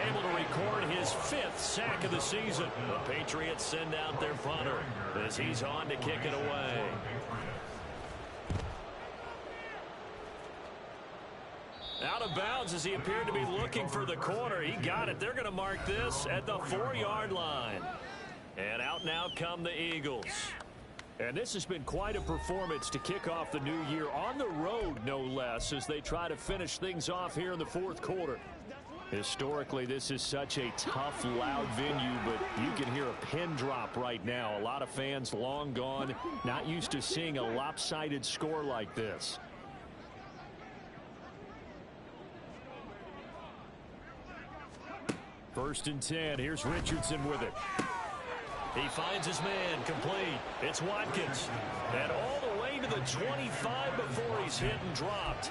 able to record his 5th sack of the season. The Patriots send out their punter as he's on to kick it away. Out of bounds as he appeared to be looking for the corner. He got it. They're going to mark this at the 4-yard line. And out now come the Eagles. And this has been quite a performance to kick off the new year on the road, no less, as they try to finish things off here in the 4th quarter. Historically, this is such a tough, loud venue, but you can hear a pin drop right now. A lot of fans long gone, not used to seeing a lopsided score like this. First and 10. Here's Richardson with it. He finds his man, complete. It's Watkins. And all the way to the 25 before he's hit and dropped.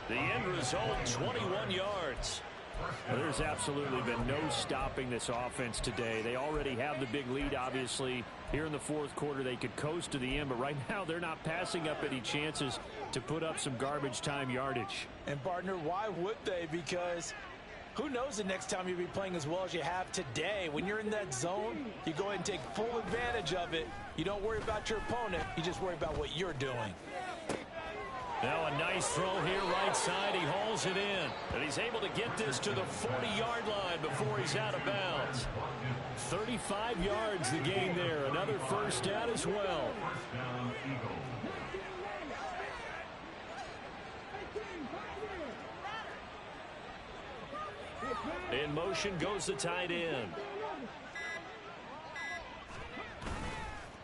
The end result, 21 yards. Well, there's absolutely been no stopping this offense today. They already have the big lead, obviously. Here in the 4th quarter, they could coast to the end, but right now they're not passing up any chances to put up some garbage time yardage. And, partner, why would they? Because who knows the next time you'll be playing as well as you have today. When you're in that zone, you go ahead and take full advantage of it. You don't worry about your opponent. You just worry about what you're doing. Now a nice throw here right side. He hauls it in. And he's able to get this to the 40-yard line before he's out of bounds. 35 yards the gain there. Another first down as well. In motion goes the tight end.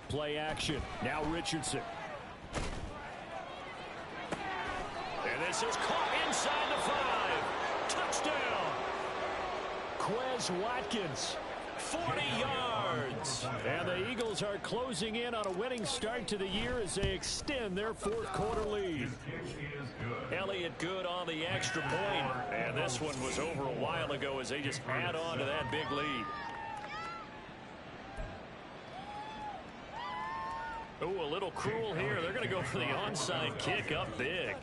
Play action. Now Richardson. And this is caught inside the 5. Touchdown. Quez Watkins. 40 yards. And the Eagles are closing in on a winning start to the year as they extend their 4th quarter lead. Elliott good on the extra point. And this one was over a while ago as they just add on to that big lead. Oh, a little cruel here. They're going to go for the onside kick up big.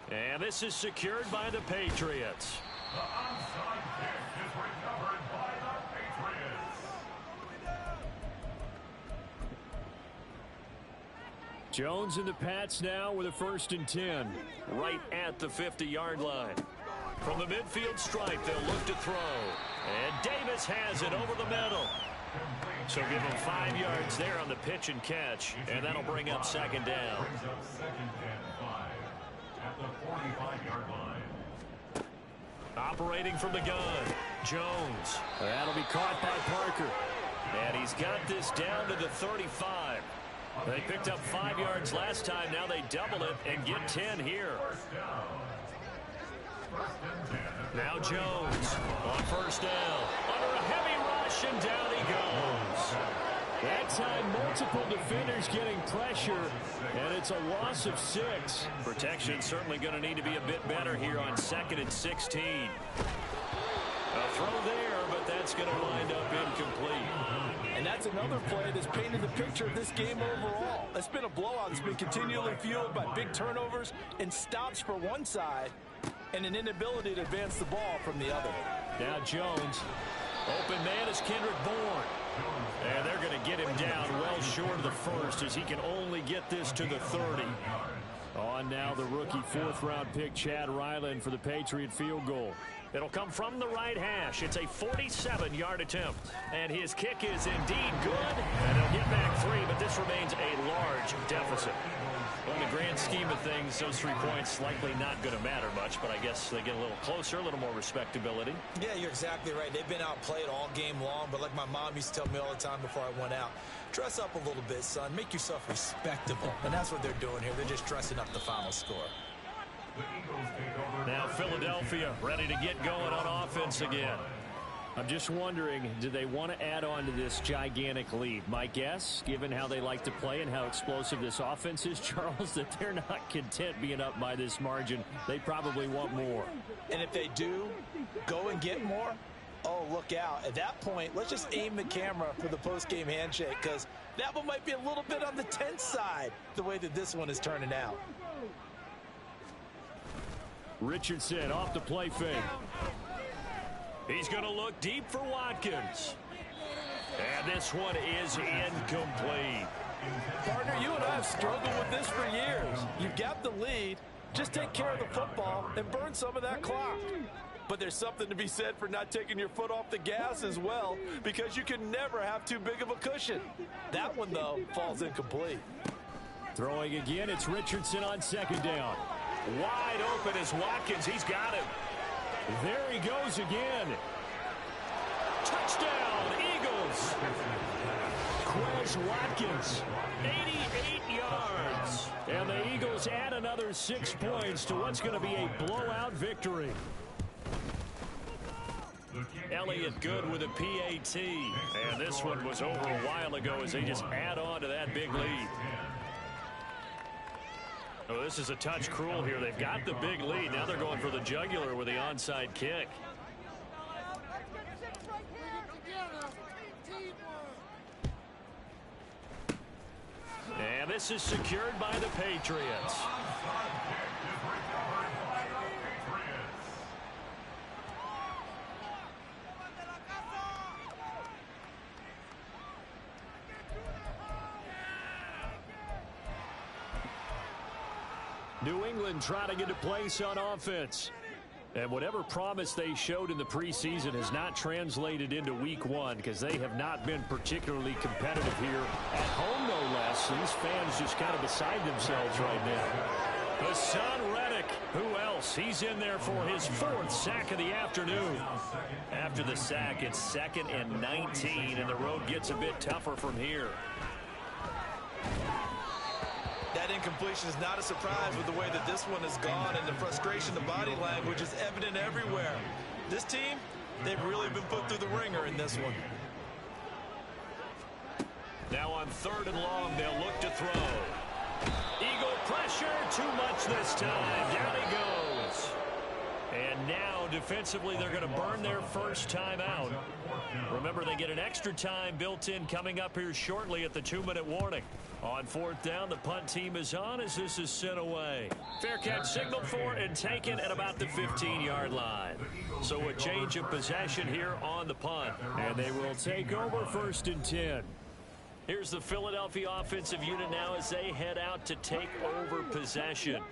And this is secured by the Patriots. The onside kick is recovered by the Patriots. Jones and the Pats now with a 1st and 10. Right at the 50-yard line. From the midfield stripe, they'll look to throw. And Davis has it over the middle. So give him 5 yards there on the pitch and catch. And that'll bring up 2nd down. Brings up 2nd and 5 at the 45-yard line. Operating from the gun, Jones. That'll be caught by Parker. And he's got this down to the 35. They picked up 5 yards last time. Now they double it and get 10 here. Now Jones on 1st down. Under a heavy rush, and down he goes. That time, multiple defenders getting pressure, and it's a loss of 6. Protection certainly going to need to be a bit better here on 2nd and 16. A throw there, but that's going to wind up incomplete. And that's another play that's painted the picture of this game overall. It's been a blowout that's been continually fueled by big turnovers and stops for one side and an inability to advance the ball from the other. Now Jones. Open man is Kendrick Bourne. And they're going to get him down well short of the 1st as he can only get this to the 30. On now the rookie 4th-round pick Chad Ryland for the Patriot field goal. It'll come from the right hash. It's a 47-yard attempt. And his kick is indeed good. And he'll get back 3, but this remains a large deficit. Well, in the grand scheme of things, those 3 points likely not going to matter much, but I guess they get a little closer, a little more respectability. Yeah, you're exactly right. They've been outplayed all game long, but like my mom used to tell me all the time before I went out, dress up a little bit, son. Make yourself respectable. And that's what they're doing here. They're just dressing up the final score. The Eagles take over. Now Philadelphia ready to get going on offense again. I'm just wondering, do they want to add on to this gigantic lead? My guess, given how they like to play and how explosive this offense is, Charles, that they're not content being up by this margin. They probably want more. And if they do go and get more, oh, look out. At that point, let's just aim the camera for the post-game handshake, because that one might be a little bit on the tense side, the way that this one is turning out. Richardson off the play fake. He's going to look deep for Watkins. And this one is incomplete. Partner, you and I have struggled with this for years. You've got the lead. Just take care of the football and burn some of that clock. But there's something to be said for not taking your foot off the gas as well, because you can never have too big of a cushion. That one, though, falls incomplete. Throwing again, it's Richardson on second down. Wide open is Watkins. He's got him. There he goes again. Touchdown, Eagles. Quez Watkins, 88 yards. And the Eagles add another 6 points to what's going to be a blowout victory. Elliott good with a PAT. And this one was over a while ago as they just add on to that big lead. Oh, this is a touch cruel here. They've got the big lead. Now they're going for the jugular with the onside kick. And this is secured by the Patriots. New England trying to get a place on offense. And whatever promise they showed in the preseason has not translated into week one, because they have not been particularly competitive here at home, no less. These fans just kind of beside themselves right now. Hassan Reddick, who else? He's in there for his 4th sack of the afternoon. After the sack, it's 2nd and 19, and the road gets a bit tougher from here. That incompletion is not a surprise with the way that this one has gone, and the frustration, the body language is evident everywhere. This team, they've really been put through the ringer in this one. Now on 3rd and long, they'll look to throw. Eagle pressure, too much this time. Down he goes. And now defensively they're going to burn their first time out. Remember, they get an extra time built in coming up here shortly at the 2-minute warning. On 4th down, the punt team is on as this is sent away. Fair catch signaled for and taken at about the 15-yard line. So a change of possession here on the punt. And they will take over 1st and 10. Here's the Philadelphia offensive unit now as they head out to take over possession.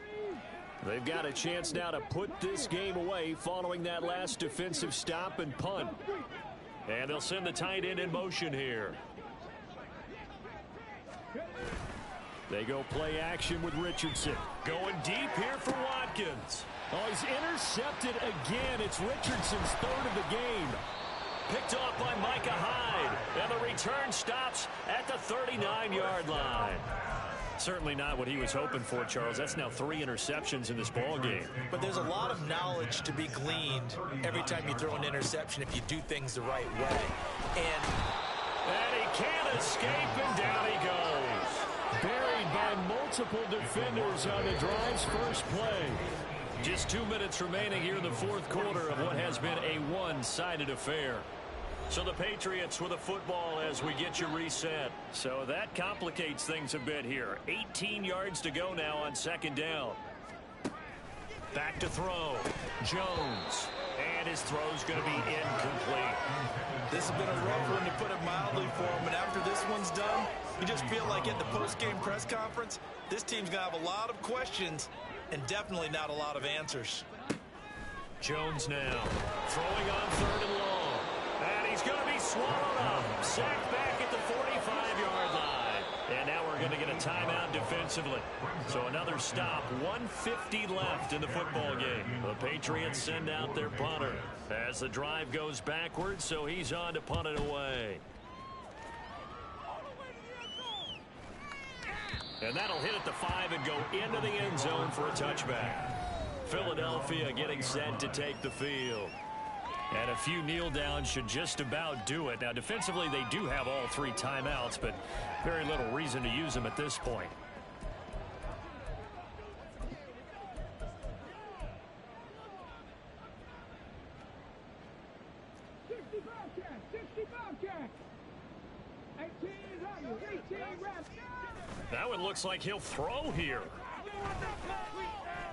They've got a chance now to put this game away following that last defensive stop and punt. And they'll send the tight end in motion here. They go play action with Richardson. Going deep here for Watkins. Oh, he's intercepted again. It's Richardson's 3rd of the game. Picked off by Micah Hyde. And the return stops at the 39-yard line. Certainly not what he was hoping for, Charles. That's now 3 interceptions in this ball game. But there's a lot of knowledge to be gleaned every time you throw an interception if you do things the right way. And he can't escape, and down he goes. Buried by multiple defenders on the drive's first play. Just 2 minutes remaining here in the 4th quarter of what has been a one-sided affair. So the Patriots with a football as we get you reset. So that complicates things a bit here. 18 yards to go now on 2nd down. Back to throw. Jones. And his throw's going to be incomplete. This has been a rough one, to put it mildly, for him. And after this one's done, you just feel like at the post-game press conference, this team's going to have a lot of questions and definitely not a lot of answers. Jones now throwing on 3rd and long. And he's going to be swallowed up. Sacked back at the 45-yard line. And now we're going to get a timeout defensively. So another stop. 1:50 left in the football game. The Patriots send out their punter as the drive goes backwards, so he's on to punt it away. And that'll hit at the 5 and go into the end zone for a touchback. Philadelphia getting set to take the field. And a few kneel downs should just about do it. Now, defensively, they do have all 3 timeouts, but very little reason to use them at this point. That one looks like he'll throw here.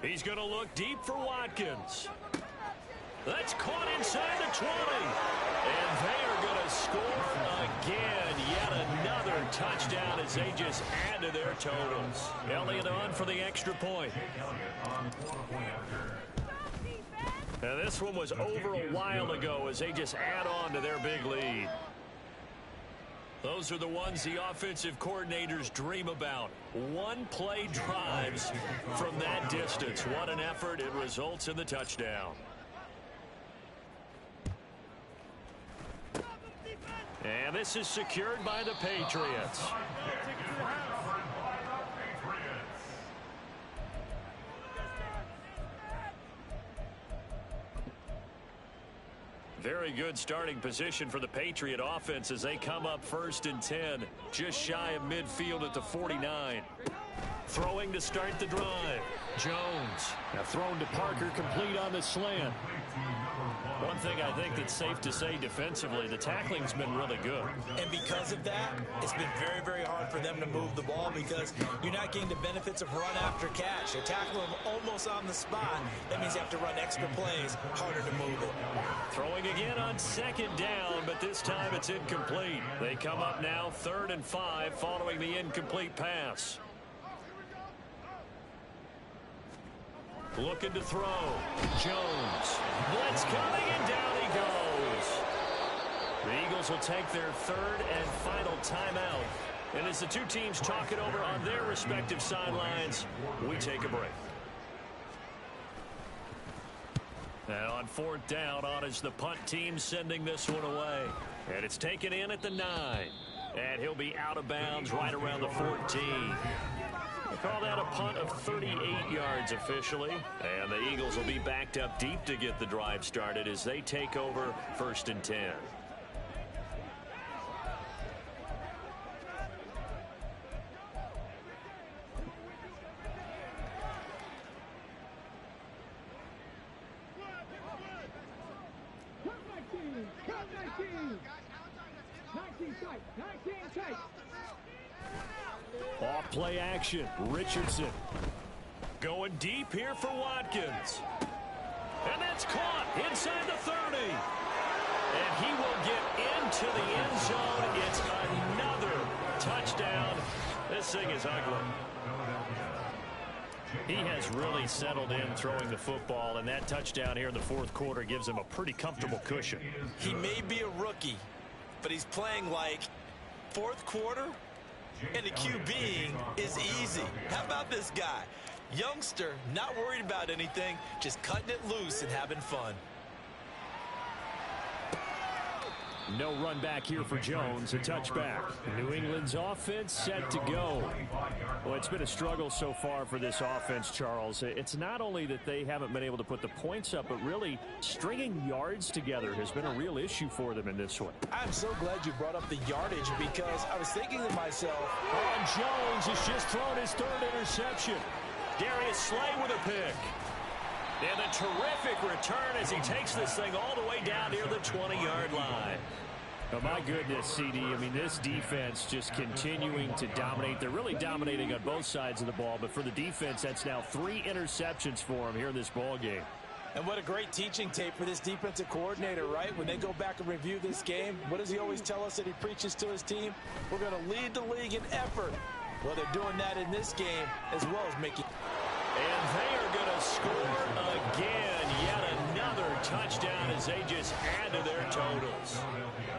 He's going to look deep for Watkins. That's caught inside the 20. And they are going to score again. Yet another touchdown as they just add to their totals. Elliott on for the extra point. Now this one was over a while ago as they just add on to their big lead. Those are the ones the offensive coordinators dream about. One-play drives from that distance. What an effort. It results in the touchdown. And this is secured by the Patriots. Very good starting position for the Patriot offense as they come up 1st and 10, just shy of midfield at the 49. Throwing to start the drive. Jones. Now thrown to Parker, complete on the slant. One thing I think that's safe to say defensively, the tackling's been really good. And because of that, it's been very, very hard for them to move the ball because you're not getting the benefits of run after catch. You're tackling them almost on the spot. That means you have to run extra plays, harder to move it. Throwing again on 2nd down, but this time it's incomplete. They come up now 3rd and 5 following the incomplete pass. Looking to throw. Jones. Blitz coming, and down he goes. The Eagles will take their 3rd and final timeout. And as the two teams talk it over on their respective sidelines, we take a break. And on 4th down, on is the punt team sending this one away. And it's taken in at the 9. And he'll be out of bounds right around the 14. Call that a punt of 38 yards officially. And the Eagles will be backed up deep to get the drive started as they take over 1st and 10. Off play action. Richardson going deep here for Watkins. And that's caught inside the 30. And he will get into the end zone. It's another touchdown. This thing is ugly. He has really settled in throwing the football, and that touchdown here in the 4th quarter gives him a pretty comfortable cushion. He may be a rookie, but he's playing like 4th quarter, and the QBing is easy. How about this guy? Youngster, not worried about anything, just cutting it loose and having fun. No run back here for Jones. A touchback. New England's offense set to go. Well, it's been a struggle so far for this offense, Charles. It's not only that they haven't been able to put the points up, but really stringing yards together has been a real issue for them in this one. I'm so glad you brought up the yardage because I was thinking to myself, and Jones has just thrown his 3rd interception. Darius Slay with a pick. And a terrific return as he takes this thing all the way down near the 20-yard line. Oh, my goodness, CD. I mean, this defense just continuing to dominate. They're really dominating on both sides of the ball, but for the defense, that's now 3 interceptions for them here in this ball game. And what a great teaching tape for this defensive coordinator, right? When they go back and review this game, what does he always tell us that he preaches to his team? We're going to lead the league in effort. Well, they're doing that in this game as well as making... And they are going to score again. Yet another touchdown as they just add to their totals.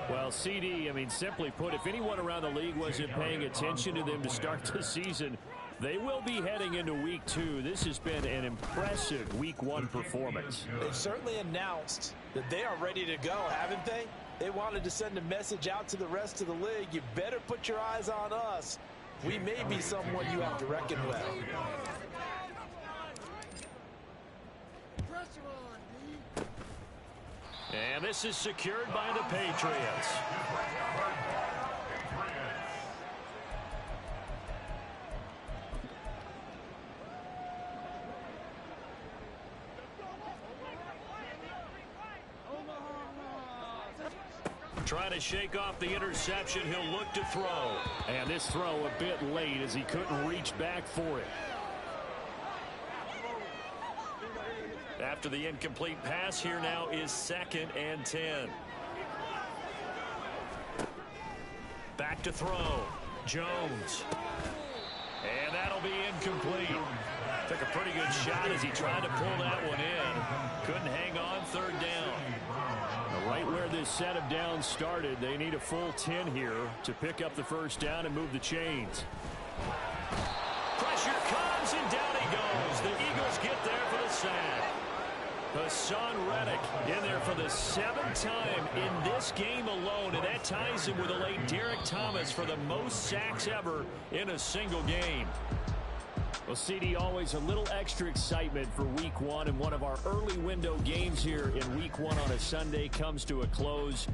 Well, CD, I mean, simply put, if anyone around the league wasn't paying attention to them to start the season, they will be heading into week 2. This has been an impressive week 1 performance. They've certainly announced that they are ready to go, haven't they? They wanted to send a message out to the rest of the league. You better put your eyes on us. We may be someone you have to reckon with. And this is secured by the Patriots. Trying to shake off the interception. He'll look to throw. And this throw a bit late as he couldn't reach back for it. After the incomplete pass, here now is 2nd and 10. Back to throw. Jones. And that'll be incomplete. Took a pretty good shot as he tried to pull that one in. Couldn't hang on. 3rd down. Right where this set of downs started, they need a full 10 here to pick up the 1st down and move the chains. Pressure comes, and down he goes. The Eagles get there for the sack. Hassan Reddick in there for the 7th time in this game alone, and that ties him with the late Derek Thomas for the most sacks ever in a single game. Well, CD, always a little extra excitement for Week 1, and one of our early window games here in Week 1 on a Sunday comes to a close.